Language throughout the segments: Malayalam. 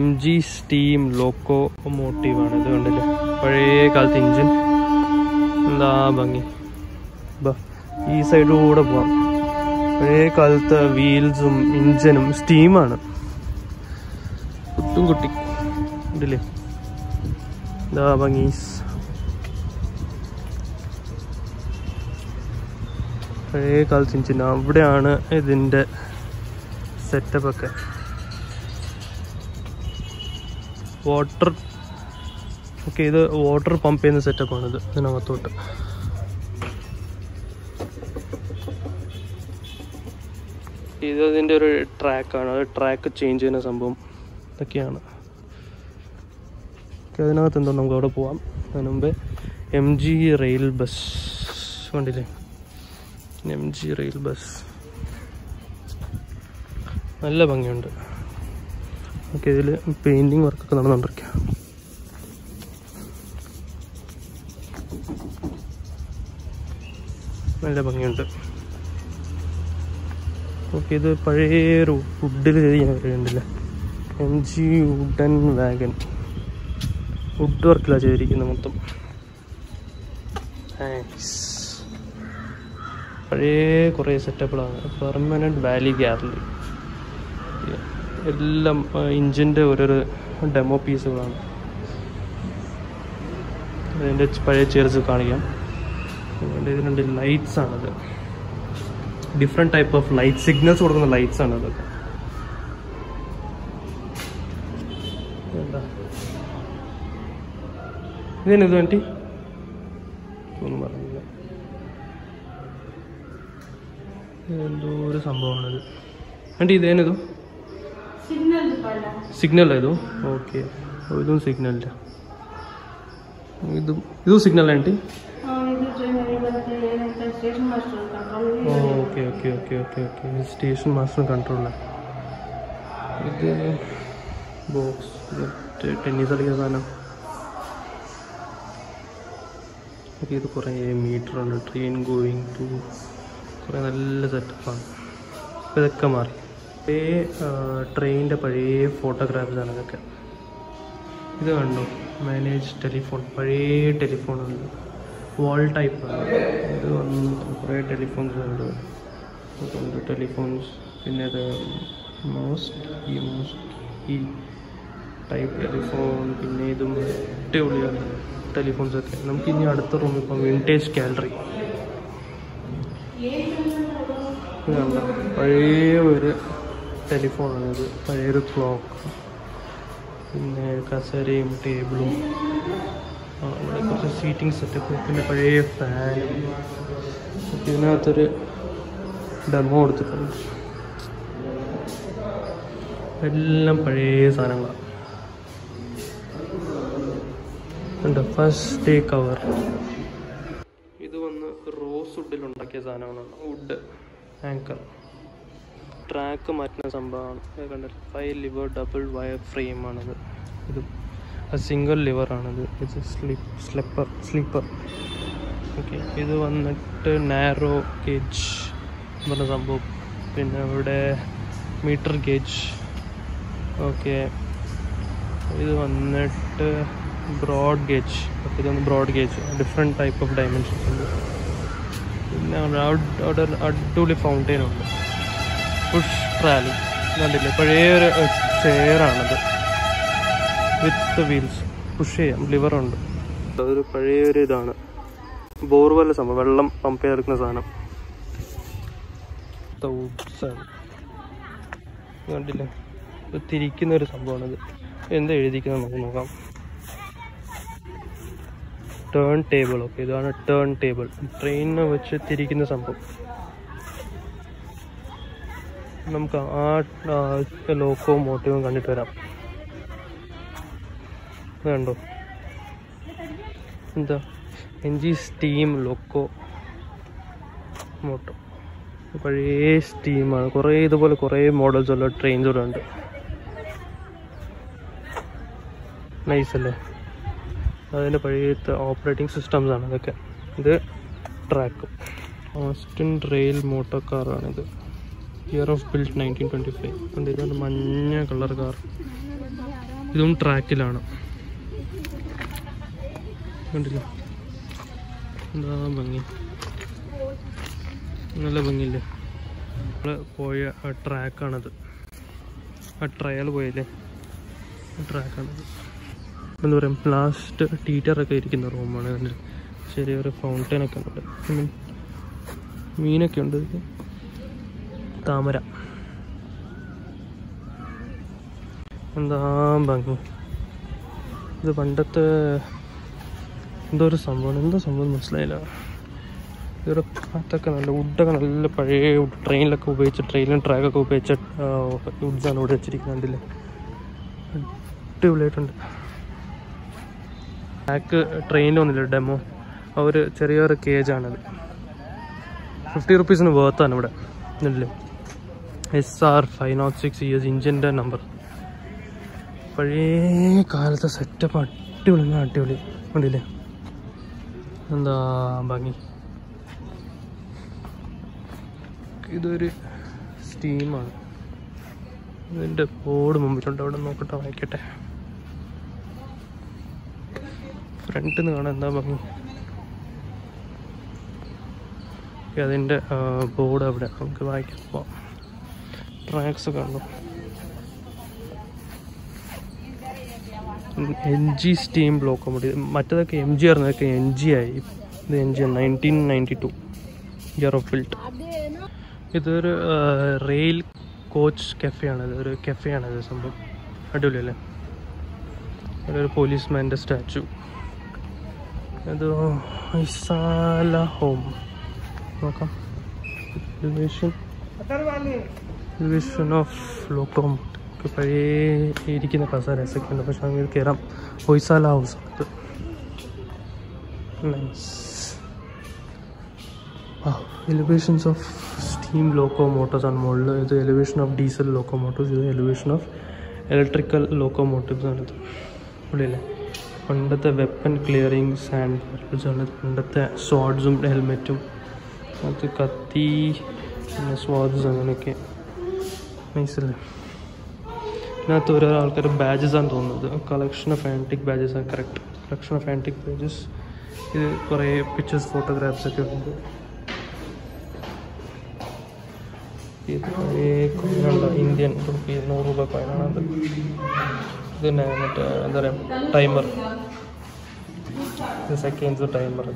MG സ്റ്റീം ലോക്കോമോട്ടീവ് ആണ് ഇത്. കണ്ടില്ലേ, പഴയ കാലത്ത് എഞ്ചിൻ. എന്താ ഭംഗി. ഈ സൈഡിലൂടെ പോവാം. പഴയ കാലത്തെ വീൽസും എഞ്ചിനും സ്റ്റീമാണ്. കുട്ടും കുട്ടി ഉണ്ടല്ലേ, എന്താ ഭംഗി. പഴയ കാലത്ത് എഞ്ചിൻ. അവിടെയാണ് ഇതിൻ്റെ സെറ്റപ്പൊക്കെ. വാട്ടർ ഓക്കെ, ഇത് വാട്ടർ പമ്പ് ചെയ്യുന്ന സെറ്റപ്പാണിത് ഇതിനകത്തോട്ട്. ഇത് അതിൻ്റെ ഒരു ട്രാക്കാണ്. അത് ട്രാക്ക് ചേഞ്ച് ചെയ്യുന്ന സംഭവം ഇതൊക്കെയാണ്. അതിനകത്ത് എന്തോ നമുക്ക് അവിടെ പോവാം. അതിന് മുമ്പേ MG റെയിൽ ബസ് കണ്ടില്ലേ, MG റെയിൽ ബസ് നല്ല ഭംഗിയുണ്ട്. ഓക്കെ, ഇതിൽ പെയിൻറ്റിങ് വർക്കൊക്കെ നടന്നുകൊണ്ടിരിക്കുക. നല്ല ഭംഗിയുണ്ട്. ഓക്കെ, ഇത് പഴയൊരു വുഡിൽ ചെയ്യാൻ വരുന്നുണ്ടല്ലേ, MG വുഡൻ വാഗൻ. വുഡ് വർക്കിലാണ് ചെയ്തിരിക്കുന്നത് മൊത്തം. പഴയ കുറേ സെറ്റപ്പുകളാണ്. Permanent Valley gallery. എല്ലാം ഇഞ്ചിൻ്റെ ഓരോരോ ഡെമോ പീസുകളാണ്. അതിൻ്റെ പഴയ ചെയർസ് കാണിക്കാം. ഇതിനുണ്ട് ലൈറ്റ്സ് ആണത്. Different type of light, signals കൊടുക്കുന്ന ലൈറ്റ്സ് ആണ് അതൊക്കെ. എന്താ ഇതിനിത് വേണ്ടി ഒന്നും പറഞ്ഞില്ല. എന്തോ ഒരു സംഭവമാണിത് വേണ്ടി. ഇതേനിതും സിഗ്നൽ ഇതും. ഓക്കെ, ഇതും സിഗ്നലില്ല. ഇതും സിഗ്നൽ ആൻറ്റി. Okay okay okay okay okay station master controller. ഇത് ബോക്സ്, ടെന്നീസ് കളിക്കുന്ന സാധനം. ഓക്കെ, ഇത് കുറേ മീറ്ററുണ്ട്. ട്രെയിൻ ഗോയിങ് ടു, കുറേ നല്ല സെറ്റപ്പാണ്. അപ്പോൾ ഇതൊക്കെ മാറി. പഴയ ട്രെയിനിൻ്റെ പഴയ ഫോട്ടോഗ്രാഫ്സാണ് ഇതൊക്കെ. ഇത് കണ്ടോ, മാനേജ് ടെലിഫോൺ. പഴയ ടെലിഫോണുണ്ട്, വാൾ ടൈപ്പാണ്. ഇത് വന്ന് കുറേ ടെലിഫോൺസ് ഉണ്ട്. ഇതുണ്ട് ടെലിഫോൺസ്. പിന്നെ ഇത് ഈ ടൈപ്പ് ടെലിഫോൺ. പിന്നെ ഇതും അടിപൊളിയാണ് ടെലിഫോൺസൊക്കെ. നമുക്കിനി അടുത്ത റൂമിൽ ഇപ്പം വിൻറ്റേജ് ഗാലറി. ഇത് കണ്ട പഴയ ഒരു ടെലിഫോണാണിത്. പഴയൊരു ക്ലോക്ക്. പിന്നെ കസേരയും ടേബിളും. ഇവിടെ കുറച്ച് സീറ്റിംഗ് സെറ്റപ്പ്. പിന്നെ പഴയ ഫാനും. ഇതിനകത്തൊരു ഡെമോ കൊടുത്തിട്ടുണ്ട്. എല്ലാം പഴയ സാധനങ്ങളാണ്. First day cover. ഇത് വന്ന് റോസ് വുഡിൽ ഉണ്ടാക്കിയ സാധനമാണ്. Would anchor. ട്രാക്ക് മാറ്റുന്ന സംഭവമാണ്. കണ്ടില്ല, 5 ലിവർ ഡബിൾ വയർ ഫ്രെയിമാണിത്. ഇത് സിംഗിൾ ലിവറാണിത്. ഇത് സ്ലീപ്പർ. ഓക്കെ, ഇത് വന്നിട്ട് നാരോ ഗേജ് എന്ന് പറഞ്ഞ സംഭവം. പിന്നെ ഇവിടെ മീറ്റർ ഗേജ്. ഓക്കെ, ഇത് വന്നിട്ട് ബ്രോഡ് ഗേജ്. ഓക്കെ, ഇതൊന്ന് broad gauge. Different type of dimensions ഉണ്ട്. പിന്നെ അവിടെ അടിപൊളി ഫൗണ്ടെയിനുണ്ട്. പുഷ് ട്രാലി കണ്ടില്ലേ, പഴയൊരു ചെയറാണത് വിത്ത് വീൽസ്. പുഷ് ചെയ്യാം, ലിവറുണ്ട്. അതൊരു പഴയൊരു ഇതാണ്, ബോർവെൽ സംഭവം, വെള്ളം പമ്പ് ചെയ്തെടുക്കുന്ന സാധനം. വുഡ്സാണ് കണ്ടില്ലേ, തിരിക്കുന്നൊരു സംഭവമാണിത്. എന്താ എഴുതിക്കുന്നത് നമുക്ക് നോക്കാം. Turn table. ഓക്കെ, ഇതാണ് ടേൺ ടേബിൾ. ട്രെയിനിനെ വെച്ച് തിരിക്കുന്ന സംഭവം. നമുക്ക് ആ ലോക്കോമോട്ടീവും കണ്ടിട്ട് വരാം. കണ്ടോ, എന്താ MG സ്റ്റീം ലോക്കോമോട്ടോ. പഴയ സ്റ്റീമാണ്. കുറേ ഇതുപോലെ കുറേ മോഡൽസ് ഉള്ള ട്രെയിൻസ് ഇവിടെ ഉണ്ട്. നൈസ് അല്ലേ. അതിൻ്റെ പഴയത്തെ ഓപ്പറേറ്റിംഗ് സിസ്റ്റംസ് ആണ് ഇതൊക്കെ. ഇത് ട്രാക്ക്. ഓസ്റ്റിൻ റെയിൽ മോട്ടോർ കാറാണിത്. Year of build 1925. ഇതാണ് മഞ്ഞ കളർ കാർ. ഇതും ട്രാക്കിലാണ്. കണ്ടില്ല എന്താ ഭംഗി, നല്ല ഭംഗിയില്ലേ. നമ്മൾ പോയ ട്രാക്കാണത്, ആ ട്രയൽ പോയല്ലേ ട്രാക്കാണത്. എന്താ പറയുക, ലാസ്റ്റ് ടീച്ചറൊക്കെ ഇരിക്കുന്ന റൂമാണ്. കണ്ടില്ല ചെറിയൊരു ഫൗണ്ടനൊക്കെ ഉണ്ട്, മീനൊക്കെ ഉണ്ട്, താമര. എന്താ ഭംഗി. ഇത് പണ്ടത്തെ എന്തോ ഒരു സംഭവമാണ്, എന്തോ സംഭവം മനസ്സിലായില്ല. ഇതൊരു കാറ്റൊക്കെ നല്ല വുഡൊക്കെ നല്ല പഴയ ട്രെയിനിലൊക്കെ ഉപയോഗിച്ച, ട്രെയിനിലും ട്രാക്കൊക്കെ ഉപയോഗിച്ച വുഡ്സാണ് ഇവിടെ വെച്ചിരിക്കുന്നത്. കണ്ടില്ലേ അടിപൊളിയായിട്ടുണ്ട്. ട്രാക്ക് ട്രെയിനിൽ വന്നില്ല ഡെമോ, ഒരു ചെറിയൊരു കേജാണത്. 50 റുപ്പീസിന് വേർത്താണ് ഇവിടെ. ഇല്ലേ SR 506 ES ഇഞ്ചിൻ്റെ നമ്പർ. പഴയ കാലത്തെ സെറ്റപ്പ് അടിപൊളി അടിപൊളി. കണ്ടില്ലേ എന്താ ഭംഗി. ഇതൊരു സ്റ്റീമാണ്. ഇതിൻ്റെ ബോർഡ് മുമ്പിലുണ്ട്, അവിടെ നോക്കട്ടെ, വായിക്കട്ടെ. ഫ്രണ്ടിൽ നിന്ന് കാണാൻ എന്താ ഭംഗി. അതിൻ്റെ ബോർഡ് അവിടെ നമുക്ക് വായിക്കാൻ പോവാം. ട്രാക്സ് കാണും. NG steam locomotive. മറ്റേതൊക്കെ MG ആയിരുന്നതൊക്കെ NG ആയി. ഇത് NG 1992 ഇയർ ഓഫ് ബിൽറ്റ്. ഇതൊരു റെയിൽ കോച്ച് കഫേയാണിത്, ഒരു കഫേയാണിത് സംഭവം. അടിപൊളിയല്ലേ. ഒരു പോലീസ്മാൻ്റെ സ്റ്റാച്ചു. ഇത് ഹൊയ്സാല ഹോം. നോക്കാം. Elevation of locomotive. പഴയ ഇരിക്കുന്ന കസാരസൊക്കെ ഉണ്ട്, പക്ഷെ അങ്ങനെ കയറാം. Hoysala house. Nice. Elevations of steam locomotives ആണ് മുകളിൽ. ഇത് എലിവേഷൻ ഓഫ് ഡീസൽ ലോക്കോമോട്ടീവ്സ്, ഇത് എലിവേഷൻ ഓഫ് ഇലക്ട്രിക്കൽ ലോക്കോമോട്ടീവ്സ് ആണിത്. ഉള്ളില്ലേ പണ്ടത്തെ വെപ്പൺ ക്ലിയറിങ് സാൻഡ് ആണ്. പണ്ടത്തെ സ്വാഡ്സും ഹെൽമെറ്റും, അത് കത്തി, പിന്നെ സ്വാഡ്സ് അങ്ങനെയൊക്കെ. നൈസല്ലേ. ഇതിനകത്ത് ഓരോ ആൾക്കാർ ബാജസ് ആണ് തോന്നുന്നത്. കളക്ഷൻ ഓഫ് ആൻറ്റിക് ബാജസ് ആണ്. Correct, collection of antique badges. ഇത് കുറേ പിക്ചേഴ്സ് ഫോട്ടോഗ്രാഫ്സ് ഒക്കെ ഉണ്ട്. ഇത് കോയിനുള്ള ഇന്ത്യൻ റുപ്പി 100 രൂപ കോയിനാണത്. ഇതിൻ്റെ മറ്റേ എന്താ പറയുക ടൈമർ, ഇത് സെക്കൻഡ്സ് ടൈമർ.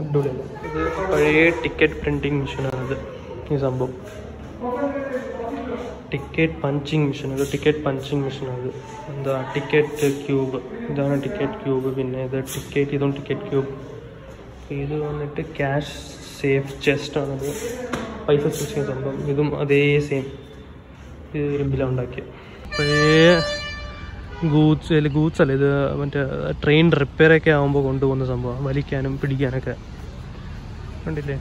അടിപൊളിയല്ല. ഇത് പഴയ ടിക്കറ്റ് പ്രിൻറ്റിങ് മെഷീനാണിത്. ഈ സംഭവം ടിക്കറ്റ് പഞ്ചിങ് മെഷീൻ. ഇത് ടിക്കറ്റ് പഞ്ചിങ് മെഷീനാണ്. എന്താ ടിക്കറ്റ് ക്യൂബ്, ഇതാണ് ടിക്കറ്റ് ക്യൂബ്. പിന്നെ ഇത് ടിക്കറ്റ്, ഇതും ടിക്കറ്റ് ക്യൂബ്. ഇത് വന്നിട്ട് ക്യാഷ് സേഫ് ചെസ്റ്റാണിത്, പൈസ സൂക്ഷിക്കുന്ന സംഭവം. ഇതും അതേ സെയിം, ഇത് ഇരുമ്പിലാണ് ഉണ്ടാക്കിയത്. പഴയ ഗൂഡ്സ് അല്ല, ഇത് മറ്റേ ട്രെയിൻ റിപ്പയറൊക്കെ ആകുമ്പോൾ കൊണ്ടുപോകുന്ന സംഭവം, വലിക്കാനും പിടിക്കാനൊക്കെ. കണ്ടില്ലേ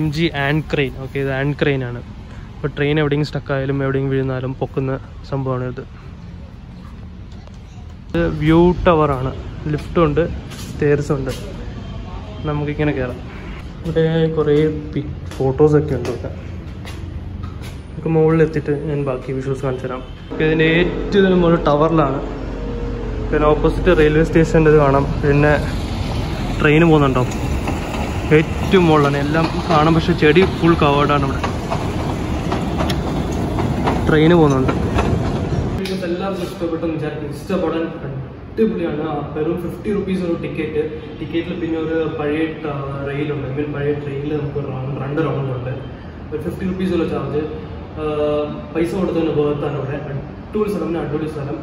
MG ആൻഡ് ക്രെയിൻ. ഓക്കെ, ഇത് ആൻഡ് ക്രെയിൻ ആണ്. ഇപ്പോൾ ട്രെയിൻ എവിടെയെങ്കിലും സ്റ്റക്കായാലും എവിടെയെങ്കിലും വീഴുന്നാലും പൊക്കുന്ന സംഭവമാണ് ഇത്. ഇത് വ്യൂ ടവറാണ്. ലിഫ്റ്റുണ്ട്, സ്റ്റെയർസും ഉണ്ട്. നമുക്കിങ്ങനെ കയറാം. ഇവിടെ കുറേ ഫോട്ടോസൊക്കെ ഉണ്ട്. ഇവിടെ നമുക്ക് മുകളിലെത്തിയിട്ട് ഞാൻ ബാക്കി വിഷ്വൽസ് കാണിച്ചു തരാം. ഇതിൻ്റെ ഏറ്റവും മുകളിൽ ടവറിലാണ്. പിന്നെ ഓപ്പോസിറ്റ് റെയിൽവേ സ്റ്റേഷൻ്റെ ഇത് കാണാം. പിന്നെ ട്രെയിൻ പോകുന്നുണ്ടോ, ഏറ്റവും മുകളിലാണ്. എല്ലാം കാണാം, പക്ഷേ ചെടി ഫുൾ കവേർഡാണ്. ഇവിടെ ട്രെയിന് പോകുന്നുണ്ട്. എല്ലാവർക്കും ഇഷ്ടപ്പെട്ടെന്ന് വിചാരിക്കും. ഇഷ്ടപ്പെടാൻ അടിപൊളിയാണ്. വെറും 50 റുപ്പീസ് ഒരു ടിക്കറ്റ്. ടിക്കറ്റിൽ പിന്നെ ഒരു പഴയ റെയിലുണ്ട്. ഐ മീൻ പഴയ ട്രെയിനിൽ നമുക്ക് 2 റൗണ്ടുണ്ട്. ഒരു 50 റുപ്പീസുള്ള ചാർജ്. പൈസ കൊടുത്തതിന് വേർത്താണ്. ഇവിടെ അടിപൊളി സ്ഥലം, അടിപൊളി സ്ഥലം.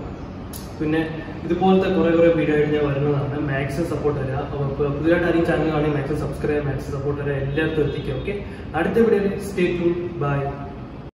പിന്നെ ഇതുപോലത്തെ കുറേ വീഡിയോ ആയിട്ട് ഞാൻ വരുന്നതാണ്. മാക്സിമം സപ്പോർട്ട് തരാം. അപ്പോൾ പുതിയതായിട്ട് ആരെയും ചാനൽ കാണി മാക്സിമം സബ്സ്ക്രൈബ്, മാക്സിമം സപ്പോർട്ട് തരാം. എല്ലാവർക്കും എത്തിക്കാം. ഓക്കെ, അടുത്ത വീഡിയോയിൽ സ്റ്റേ ട്യൂൺ. ബൈ.